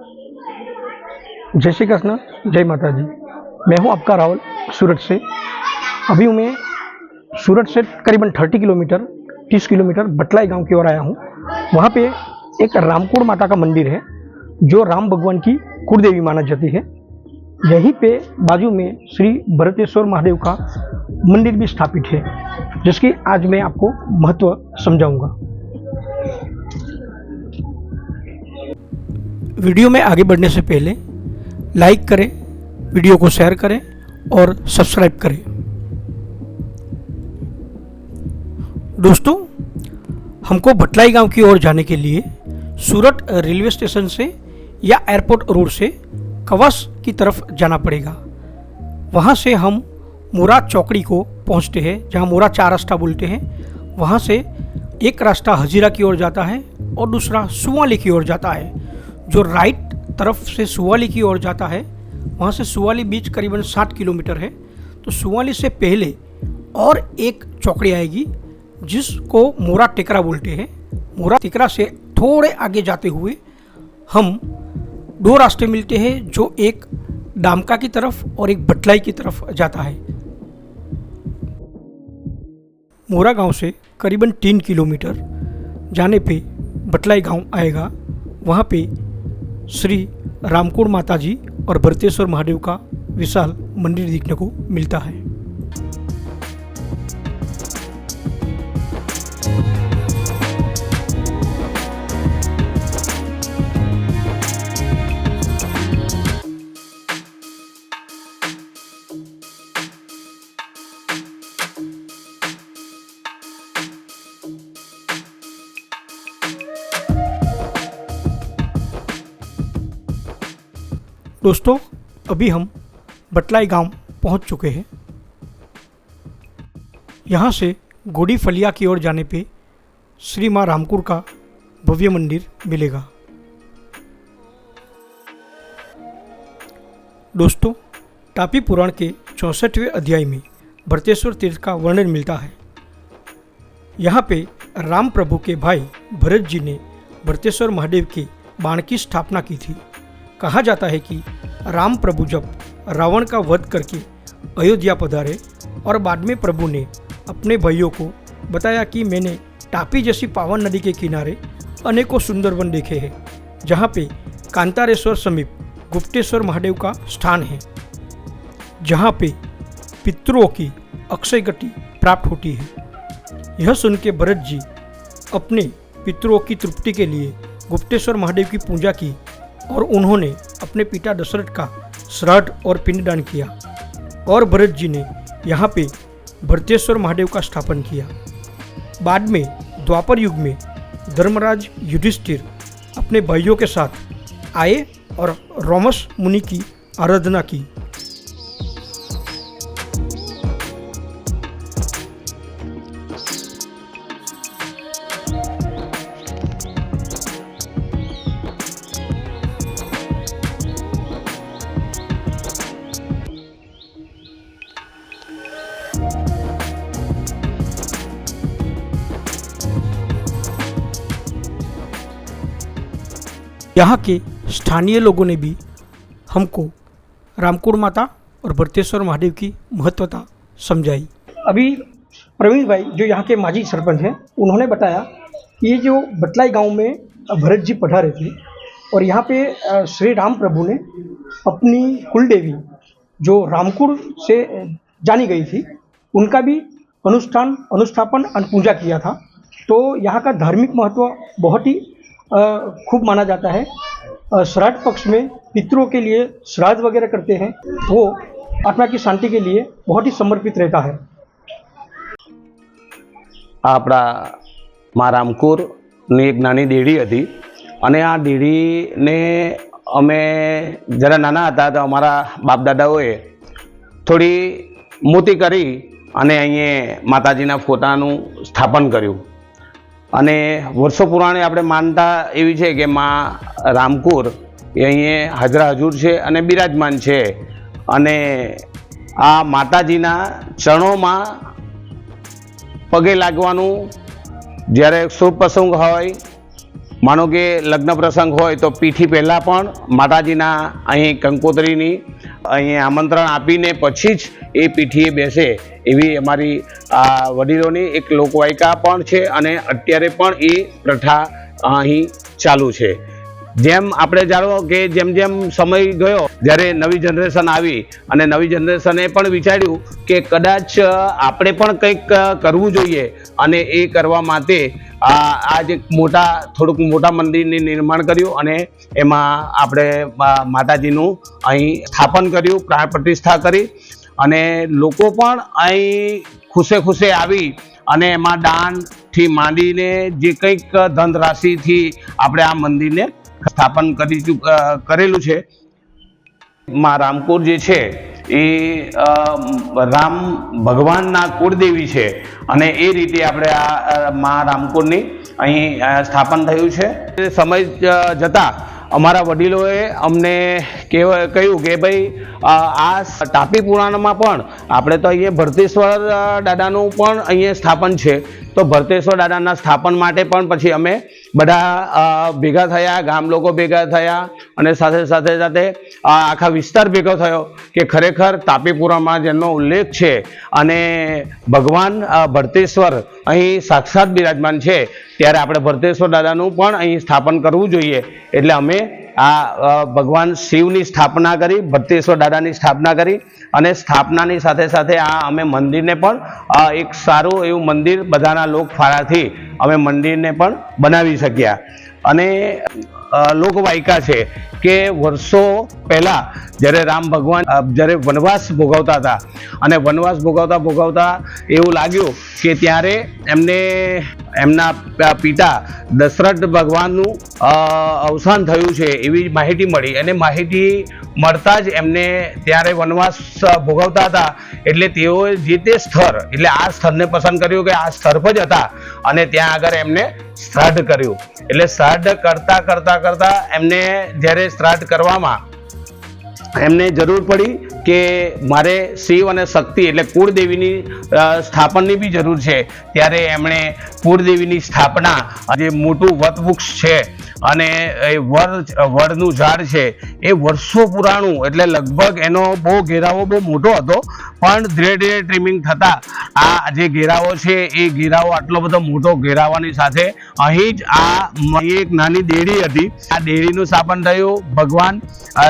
जय श्री कृष्ण, जय माता जी। मैं हूं आपका राहुल सूरत से। अभी मैं सूरत से करीबन 30 किलोमीटर बटलाई गांव की ओर आया हूं। वहां पे एक रामकुड़ माता का मंदिर है जो राम भगवान की कुलदेवी माना जाती है। यहीं पे बाजू में श्री भरतेश्वर महादेव का मंदिर भी स्थापित है, जिसकी आज मैं आपको महत्व समझाऊंगा। वीडियो में आगे बढ़ने से पहले लाइक करें, वीडियो को शेयर करें और सब्सक्राइब करें। दोस्तों, हमको भटलाई गांव की ओर जाने के लिए सूरत रेलवे स्टेशन से या एयरपोर्ट रोड से कवास की तरफ जाना पड़ेगा। वहां से हम मोरा चौकड़ी को पहुंचते हैं, जहां मोरा 4 रास्ता बोलते हैं। वहां से एक रास्ता हजीरा की ओर जाता है और दूसरा सुवाली की ओर जाता है। जो राइट तरफ से सुवाली की ओर जाता है, वहाँ से सुवाली बीच करीबन 60 किलोमीटर है। तो सुवाली से पहले और एक चौकड़ी आएगी जिसको मोरा टेकरा बोलते हैं। मोरा टेकरा से थोड़े आगे जाते हुए हम 2 रास्ते मिलते हैं, जो एक डामका की तरफ और एक बटलाई की तरफ जाता है। मोरा गांव से करीबन 3 किलोमीटर जाने पे बटलाई गांव आएगा। वहाँ पे श्री रामकुड़ माता जी और भरतेश्वर महादेव का विशाल मंदिर देखने को मिलता है। दोस्तों, अभी हम बटलाई गांव पहुंच चुके हैं। यहाँ से गोड़ी फलिया की ओर जाने पे श्री माँ रामकुड़ का भव्य मंदिर मिलेगा। दोस्तों, टापी पुराण के 64वें अध्याय में भरतेश्वर तीर्थ का वर्णन मिलता है। यहाँ पे राम प्रभु के भाई भरत जी ने भरतेश्वर महादेव के बाण की स्थापना की थी। कहा जाता है कि राम प्रभु जब रावण का वध करके अयोध्या पधारे और बाद में प्रभु ने अपने भाइयों को बताया कि मैंने टापी जैसी पावन नदी के किनारे अनेकों सुंदर वन देखे हैं, जहाँ पे कांतारेश्वर समीप गुप्तेश्वर महादेव का स्थान है, जहाँ पे पितरों की अक्षय गति प्राप्त होती है। यह सुन के भरत जी अपने पितरों की तृप्ति के लिए गुप्तेश्वर महादेव की पूजा की और उन्होंने अपने पिता दशरथ का श्राद्ध और पिंडदान किया और भरत जी ने यहाँ पे भरतेश्वर महादेव का स्थापन किया। बाद में द्वापर युग में धर्मराज युधिष्ठिर अपने भाइयों के साथ आए और रोमस मुनि की आराधना की। यहाँ के स्थानीय लोगों ने भी हमको रामकुड़ माता और भरतेश्वर महादेव की महत्वता समझाई। अभी प्रवीण भाई, जो यहाँ के माजी सरपंच हैं, उन्होंने बताया कि ये जो बटलाई गांव में भरत जी पधारे थे और यहाँ पे श्री राम प्रभु ने अपनी कुलदेवी जो रामकुड़ से जानी गई थी, उनका भी अनुष्ठापन और पूजा किया था। तो यहाँ का धार्मिक महत्व बहुत ही खूब माना जाता है। श्राद्ध पक्ष में पितरों के लिए श्राद्ध वगैरह करते हैं, वो आत्मा की शांति के लिए बहुत ही समर्पित रहता है। આપણા મા રામકુરની એક નાની દેડી હતી અને આ દેડીને અમે જરા નાના હતા તો અમારા બાપ દાદાઓએ થોડી મોટી કરી અને અહીંયા માતાજીના ફોટાનું સ્થાપન કર્યું। અને વર્ષો પુરાણી આપણે માનતા એવી છે કે માં રામકુર એ અહીંયા હાજરા હજૂર છે અને બિરાજમાન છે અને આ માતાજીના ચરણોમાં પગે લાગવાનું જ્યારે શુભ પ્રસંગ હોય માનો કે લગ્ન પ્રસંગ હોય તો પીઠી પહેલાં પણ માતાજીના અહીં કંકોત્રીની અહીં આમંત્રણ આપીને પછી જ એ પીઠીએ બેસે એવી અમારી વડીલોની એક લોકવાયકા પણ છે અને અત્યારે પણ એ પ્રથા અહીં ચાલુ છે. જેમ આપણે જાણો કે જેમ જેમ સમય ગયો, જ્યારે નવી જનરેશન આવી અને નવી જનરેશને પણ વિચાર્યું કે કદાચ આપણે પણ કંઈક કરવું જોઈએ અને એ કરવા માટે આ જે થોડુંક મોટા મંદિરનું નિર્માણ કર્યું અને એમાં આપણે માતાજીનું અહીં સ્થાપન કર્યું, પ્રાણ પ્રતિષ્ઠા કરી અને લોકો પણ અહીં ખુશે ખુશે આવી અને એમાં દાનથી માંડીને જે કંઈક ધનરાશિથી આપણે આ મંદિરને સ્થાપન કરેલું છે. માં રામકોર જે છે એ રામ ભગવાનના કુળદેવી છે અને એ રીતે આપણે આ માં રામકોરની અહીં સ્થાપન થયું છે. સમય જતાં અમારા વડીલોએ અમને કહ્યું કે ભાઈ આ તાપી પુરાણમાં પણ આપણે તો અહીંયા ભરતેશ્વર દાદાનું પણ અહીંયા સ્થાપન છે, તો ભરતેશ્વર દાદાના સ્થાપન માટે પણ પછી અમે બધા ભેગા થયા, ગામ લોકો ભેગા થયા અને સાથે આખા વિસ્તાર ભેગો થયો કે ખરેખર તાપી પુરાણમાં જેનો ઉલ્લેખ છે અને ભગવાન ભરતેશ્વર અહીં સાક્ષાત બિરાજમાન છે, ત્યારે આપણે ભરતેશ્વર દાદાનું પણ અહીં સ્થાપન કરવું જોઈએ. એટલે અમે આ ભગવાન શિવની સ્થાપના કરી, ભરતેશ્વર દાદાની સ્થાપના કરી અને સ્થાપનાની સાથે આ અમે મંદિરને પણ એક સારું એવું મંદિર બધાના લોકફાળાથી અમે મંદિરને પણ બનાવી શક્યા. અને લોકવાયકા છે કે વર્ષો પહેલાં જ્યારે રામ ભગવાન જ્યારે વનવાસ ભોગવતા હતા અને વનવાસ ભોગવતા એવું લાગ્યું કે ત્યારે એમના પિતા દશરથ ભગવાનનું અવસાન થયું છે એવી માહિતી મળી અને માહિતી મળતા જ એમને ત્યારે વનવાસ ભોગવતા હતા એટલે તેઓએ જે તે સ્થળ એટલે આ સ્થળને પસંદ કર્યું કે આ સ્થળ પર જ હતા અને ત્યાં આગળ એમને શ્રાદ્ધ કર્યું. એટલે શ્રાદ્ધ કરતા એમને જ્યારે શ્રાદ્ધ કરવામાં એમને જરૂર પડી કે મારે શિવ અને શક્તિ એટલે કુળદેવીની સ્થાપનની બી જરૂર છે, ત્યારે એમણે કુળદેવીની સ્થાપના જે મોટું વટવૃક્ષ છે અને એ વડનું ઝાડ છે એ વર્ષો પુરાણું એટલે લગભગ એનો ઘેરાવો બહુ મોટો હતો, પણ ધીરે ધીરે ટ્રીમિંગ થતાં આ જે ઘેરાવો છે એ ઘેરાવો આટલો બધો મોટો ઘેરાવાની સાથે અહીં જ એક નાની દેડી હતી, આ દેડીનું સ્થાપન થયું. ભગવાન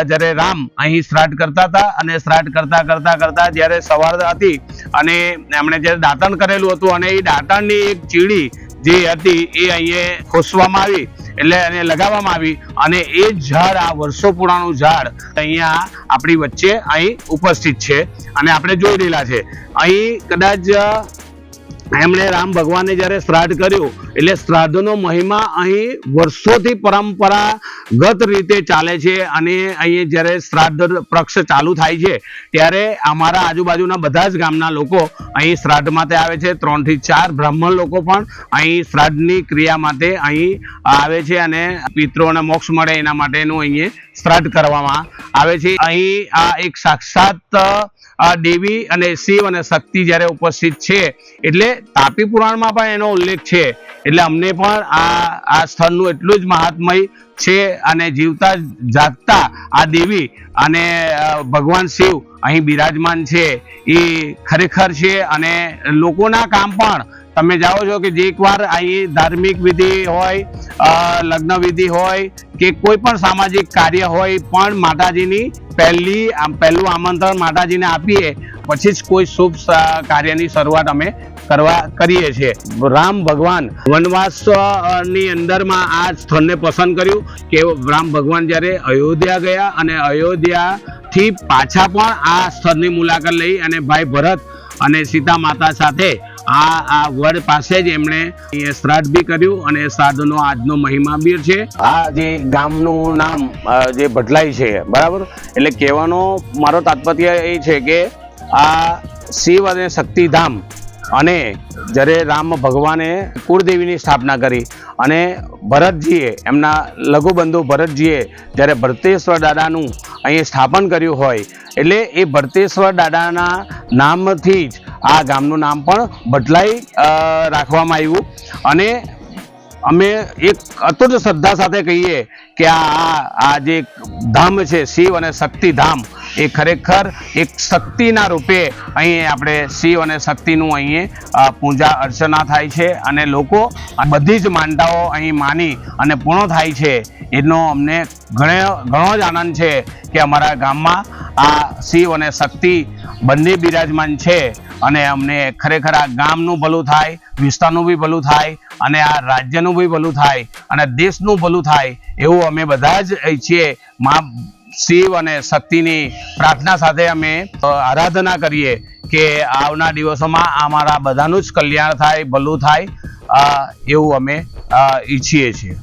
જ્યારે રામ અહીં શ્રાદ્ધ કરતા હતા અને શ્રાદ્ધ કરતા જ્યારે સવાર હતી અને એમણે જ્યારે દાંતણ કરેલું હતું અને એ દાંતણની એક ચીડી જે હતી એ અહીંયા ખોસવામાં આવી એટલે એને લગાવવામાં આવી અને એ ઝાડ આ વર્ષો પુરાણું ઝાડ અહીંયા આપણી વચ્ચે અહીં ઉપસ્થિત છે અને આપણે જોઈ રહેલા છે. અહીં કદાચ એમણે રામ ભગવાને જ્યારે શ્રાદ્ધ કર્યું એટલે શ્રાદ્ધનો મહિમા અહીં વર્ષોથી પરંપરાગત રીતે ચાલે છે અને અહીં જ્યારે શ્રાદ્ધ પક્ષ ચાલુ થાય છે ત્યારે અમારા આજુબાજુના બધા જ ગામના લોકો અહીં શ્રાદ્ધ માટે આવે છે. 3 થી 4 બ્રાહ્મણ લોકો પણ અહીં શ્રાદ્ધની ક્રિયા માટે અહીં આવે છે અને પિતૃઓને મોક્ષ મળે એના માટેનું અહીં શ્રાદ્ધ કરવામાં આવે છે. અહીં આ એક સાક્ષાત દેવી અને શિવ અને શક્તિ જ્યારે ઉપસ્થિત છે એટલે તાપી પુરાણમાં પણ એનો ઉલ્લેખ છે, એટલે અમને પણ આ સ્થળનું એટલું જ મહાત્મય છે અને જીવતા જાગતા આ દેવી અને ભગવાન શિવ અહીં બિરાજમાન છે એ ખરેખર છે. અને લોકોના કામ પણ તમે જાઓ છો કે જે એકવાર અહીં ધાર્મિક વિધિ હોય, લગ્ન વિધિ હોય કે કોઈ પણ સામાજિક કાર્ય હોય પણ માતાજીની પહેલું આમંત્રણ માતાજીને આપીએ પછી જ કોઈ શુભ કાર્યની શરૂઆત અમે કરીએ છીએ. રામ ભગવાન વનવાસની અંદરમાં આ સ્થળને પસંદ કર્યું કે રામ ભગવાન જ્યારે અયોધ્યા ગયા અને અયોધ્યાથી પાછા પણ આ સ્થળની મુલાકાત લઈ અને ભાઈ ભરત અને સીતા માતા સાથે આ વડ પાસે જ એમણે શ્રાદ્ધ બી કર્યું અને શ્રાદ્ધનો આજનો મહિમા બી છે. આ જે ગામનું નામ જે બદલાય છે બરાબર, એટલે કહેવાનો મારો તાત્પર્ય એ છે કે આ શિવ અને શક્તિધામ અને જ્યારે રામ ભગવાને કુળદેવીની સ્થાપના કરી અને ભરતજીએ એમના લઘુબંધુ ભરતજીએ જ્યારે ભરતેશ્વર દાદાનું અહીં સ્થાપન કર્યું હોય એટલે એ ભરતેશ્વર દાદાના નામથી જ આ ગામનું નામ પણ બદલાઈ રાખવામાં આવ્યું અને અમે એક અતુટ શ્રદ્ધા સાથે કહીએ કે આ જે ધામ છે શિવ અને શક્તિ ધામ, એ ખરેખર એક શક્તિના રૂપે અહીં આપણે શિવ અને શક્તિનું અહીં પૂજા અર્ચના થાય છે અને લોકો બધી જ માનતાઓ અહીં માની અને પૂર્ણ થાય છે. એનો અમને ઘણો જ આનંદ છે કે અમારા ગામમાં આ શિવ અને શક્તિ બંને બિરાજમાન છે અને અમને ખરેખર આ ગામનું ભલું થાય, વિસ્તારનું બી ભલું થાય અને આ રાજ્યનું બી ભલું થાય અને દેશનું ભલું થાય એવું અમે બધા જ ઈચ્છીએ. મા શિવ અને શક્તિની પ્રાર્થના સાથે અમે આરાધના કરીએ કે આવનાર દિવસોમાં અમારા બધાનું જ કલ્યાણ થાય, ભલું થાય, એવું અમે ઈચ્છીએ છીએ.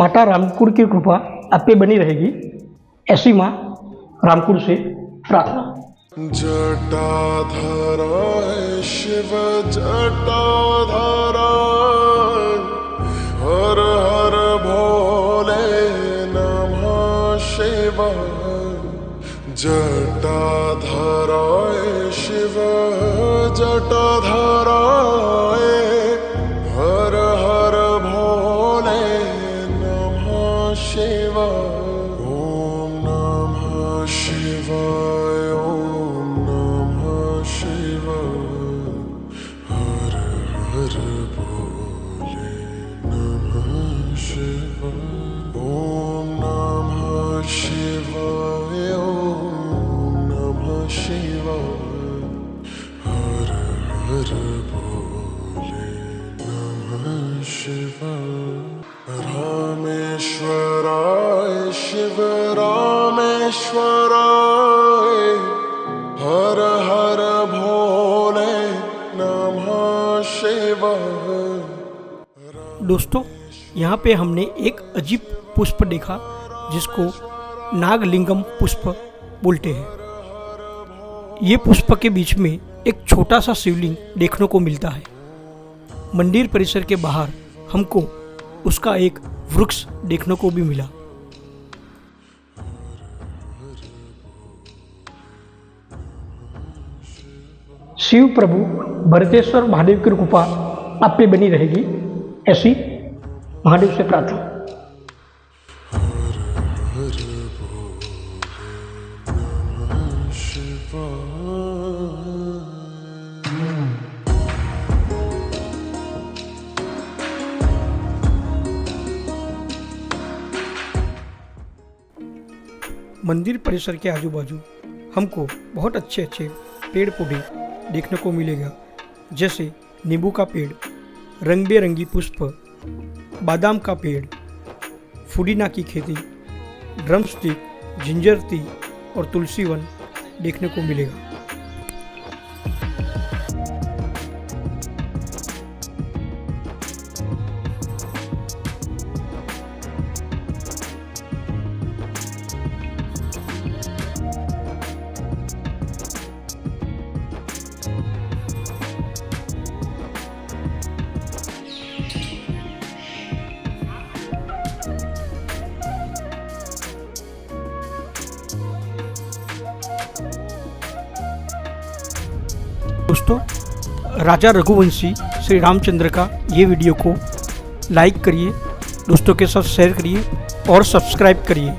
माता रामकुर की कृपा आप पे बनी रहेगी, ऐसी माँ रामकुर से प्रार्थना। जटाधराय शिव जटाधराय, हर हर भोले नमः शिवाय। जटाधराय शिव जटाधराय, हर हर भोले नमः शिवाय। ओम नमः शिवाय, ओम नमः शिवाय। हर हर भोले नमः शिवाय। ओम नमः शिवाय, ओम नमः शिवाय। हर हर भोले नमः शिवाय। रामेश्वराय शिव रामेश्वराय, हर हर भोले नमः शिवाय। दोस्तों, यहाँ पे हमने एक अजीब पुष्प देखा जिसको नागलिंगम पुष्प बोलते हैं। ये पुष्प के बीच में एक छोटा सा शिवलिंग देखने को मिलता है। मंदिर परिसर के बाहर हमको उसका एक वृक्ष देखने को भी मिला। शिव प्रभु भरतेश्वर महादेव की कृपा आप पे बनी रहेगी, ऐसी महादेव से प्रार्थना। मंदिर परिसर के आजू बाजू हमको बहुत अच्छे अच्छे पेड़ पौधे देखने को मिलेगा, जैसे नींबू का पेड़, रंग बेरंगी पुष्प, बादाम का पेड़, फुदीना की खेती, ड्रम स्टिक, जिंजर टी और तुलसी वन देखने को मिलेगा। दोस्तों, राजा रघुवंशी श्री रामचंद्र का ये वीडियो को लाइक करिए, दोस्तों के साथ शेयर करिए और सब्सक्राइब करिए।